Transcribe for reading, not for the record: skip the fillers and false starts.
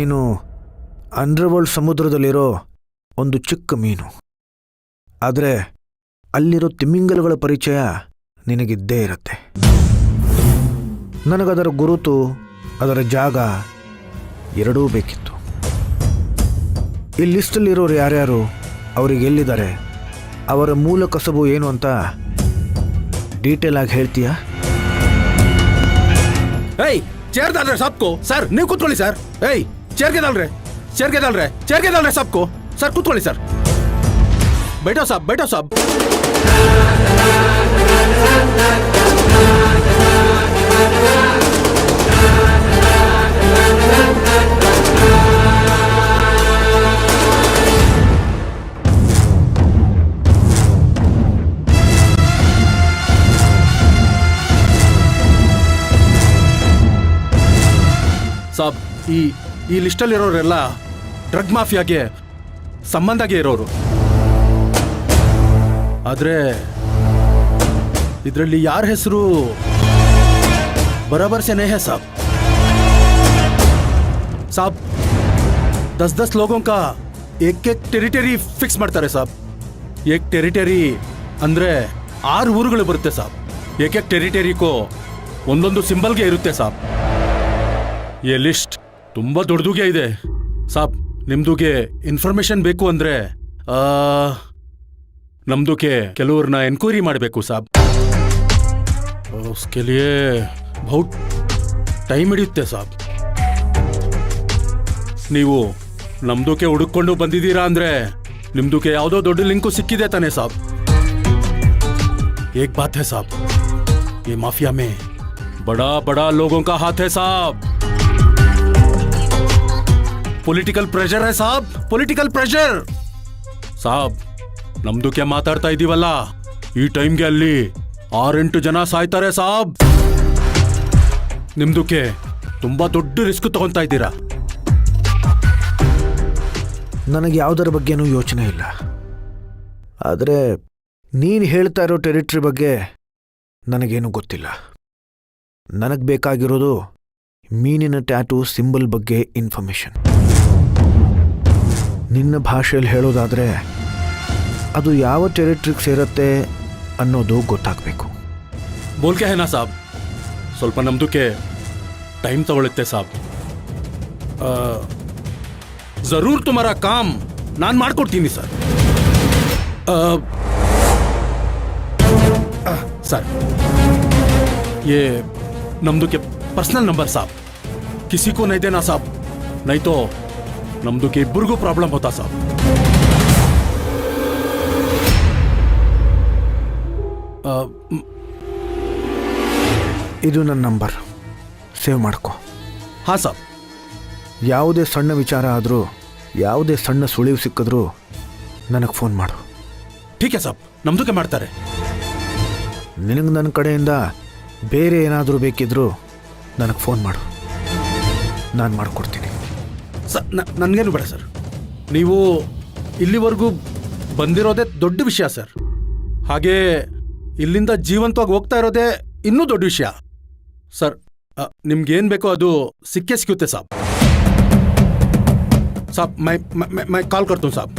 ನೀನು ಅಂಡರ್ವರ್ಲ್ಡ್ ಸಮುದ್ರದಲ್ಲಿರೋ ಒಂದು ಚಿಕ್ಕ ಮೀನು. ಆದರೆ ಅಲ್ಲಿರೋ ತಿಮಿಂಗಲಗಳ ಪರಿಚಯ ನಿನಗಿದ್ದೇ ಇರುತ್ತೆ. ನನಗದರ ಗುರುತು, ಅದರ ಜಾಗ ಎರಡೂ ಬೇಕಿತ್ತು. ಈ ಲಿಸ್ಟಲ್ಲಿರೋರು ಯಾರ್ಯಾರು, ಅವರಿಗೆ ಎಲ್ಲಿದ್ದಾರೆ, ಅವರ ಮೂಲ ಕಸಬು ಏನು ಅಂತ ಡೀಟೇಲ್ ಆಗಿ ಹೇಳ್ತೀಯಾ? ಏಯ್ ಚೇರ್ डाल रहे सबको सर ನೀವು ಕೂತ್ಕೊಳ್ಳಿ ಸರ್. ಏಯ್ ಚೇರ್ के डाल रहे सबको सर ಕೂತ್ಕೊಳ್ಳಿ ಸರ್. बैठो साहब ಸಾಬ್ ಈ ಲಿಸ್ಟಲ್ಲಿ ಇರೋರೆಲ್ಲ ಡ್ರಗ್ ಮಾಫಿಯಾಗೆ ಸಂಬಂಧಗೆ ಇರೋರು. ಆದ್ರೆ ಇದರಲ್ಲಿ ಯಾರ ಹೆಸರು बराबर से नहीं है साहब. 10 लोगों का एक टेरिटरी फिक्स ಮಾಡ್ತಾರೆ ಸಾಬ್. एक टेरिटरी ಅಂದ್ರೆ 6 ಊರುಗಳು ಬರುತ್ತೆ ಸಾಬ್. एक टेरिटರಿಗೂ ಒಂದೊಂದು ಸಿಂಬಲ್ಗೆ ಇರುತ್ತೆ ಸಾಬ್. ಈ ಲಿಸ್ಟ್ ತುಂಬಾ ದೊಡ್ಡದುಗೆ ಇದೆ ಸಾಬ್. ನಿಮ್ದುಗೆ ಇನ್ಫಾರ್ಮೇಶನ್ ಬೇಕು ಅಂದ್ರೆ ನಮ್ದುಗೆ ಕೆಲವ್ರನ್ನ ಎನ್ಕ್ವೈರಿ ಮಾಡಬೇಕು ಸಾಬ್. उसके लिए बहुत ಟೈಮ್ ಹಿಡಿಯುತ್ತೆ ಸಾಬ್. ನೀವು ನಮ್ದುಗೆ ಹುಡುಕೊಂಡು ಬಂದಿದ್ದೀರಾ ಅಂದ್ರೆ ನಿಮ್ದುಗೆ ಯಾವುದೋ ದೊಡ್ಡ ಲಿಂಕು ಸಿಕ್ಕಿದೆ ತಾನೆ ಸಾಬ್. एक बात है साहब, ये माफिया में बड़ा बड़ा लोगों का हाथ है साहब. ಪೊಲಿಟಿಕಲ್ ಪ್ರೆಷರ್ है साहब, ಪೊಲಿಟಿಕಲ್ ಪ್ರೆಷರ್ ಸಾಬ್. ನಮ್ದುಗೆ ಮಾತಾಡ್ತಾ ಇದೀವಲ್ಲ, ಈ ಟೈಮ್ಗೆ ಅಲ್ಲಿ 6-8 ಜನ ಸಾಯ್ತಾರೆ ಸಾಬ್. ನಿಮ್ದುಗೆ ತುಂಬಾ ದೊಡ್ಡ ರಿಸ್ಕ್ ತಗೊಂತಾ ಇದ್ದೀರಾ. ನನಗೆ ಯಾವುದರ ಬಗ್ಗೆನೂ ಯೋಚನೆ ಇಲ್ಲ. ಆದರೆ ನೀನು ಹೇಳ್ತಾ ಇರೋ ಟೆರಿಟರಿ ಬಗ್ಗೆ ನನಗೇನು ಗೊತ್ತಿಲ್ಲ. ನನಗೆ ಬೇಕಾಗಿರೋದು ಮೀನಿನ ಟ್ಯಾಟೂ ಸಿಂಬಲ್ ಬಗ್ಗೆ ಇನ್ಫಾರ್ಮೇಶನ್. ನಿನ್ನ ಭಾಷೆಯಲ್ಲಿ ಹೇಳೋದಾದರೆ ಅದು ಯಾವ ಟೆರಿಟರಿಗೆ ಸೇರುತ್ತೆ ಅನ್ನೋದು ಗೊತ್ತಾಗಬೇಕು. ಬೋಲ್ಕೆ ಹೇನಾ ಸಾಬ್, ಸ್ವಲ್ಪ ನಮ್ದುಕ್ಕೆ ಟೈಮ್ ತಗೊಳುತ್ತೆ ಸಾಬ್. ಜರೂರ್ ತುಮಾರ ಕಾಮ್ ನಾನು ಮಾಡ್ಕೊಡ್ತೀನಿ ಸರ್. सर ये नमदू के पर्सनल नंबर साहब, किसी को नहीं देना साहब, नहीं तो नमदू के इब्बरिಗೂ प्रॉब्लम होता साहब. ಇದು ನನ್ನ ನಂಬರ್, ಸೇವ್ ಮಾಡ್ಕೊ. ಹಾಂ ಸಾಬ್. ಯಾವುದೇ ಸಣ್ಣ ವಿಚಾರ ಆದರೂ, ಯಾವುದೇ ಸಣ್ಣ ಸುಳಿವು ಸಿಕ್ಕಿದ್ರೂ ನನಗೆ ಫೋನ್ ಮಾಡು. ठीक है साहब, ನಮ್ದುಗೆ ಮಾಡ್ತಾರೆ. ನಿನಗೆ ನನ್ನ ಕಡೆಯಿಂದ ಬೇರೆ ಏನಾದರೂ ಬೇಕಿದ್ರೂ ನನಗೆ ಫೋನ್ ಮಾಡು, ನಾನು ಮಾಡಿಕೊಡ್ತೀನಿ. ನನಗೇನು ಬೇಡ ಸರ್. ನೀವು ಇಲ್ಲಿವರೆಗೂ ಬಂದಿರೋದೇ ದೊಡ್ಡ ವಿಷಯ ಸರ್. ಹಾಗೆ ಇಲ್ಲಿಂದ ಜೀವಂತವಾಗಿ ಹೋಗ್ತಾ ಇರೋದೇ ಇನ್ನೂ ದೊಡ್ಡ ವಿಷಯ ಸರ್. ನಿಮ್ಗೇನು ಬೇಕೋ ಅದು ಸಿಕ್ಕೇ ಸಿಗುತ್ತೆ ಸಾಬ್. ಸಾಬ್ ಮೈ ಕಾಲ್ ಕರ್ತೀನಿ ಸಾಬ್.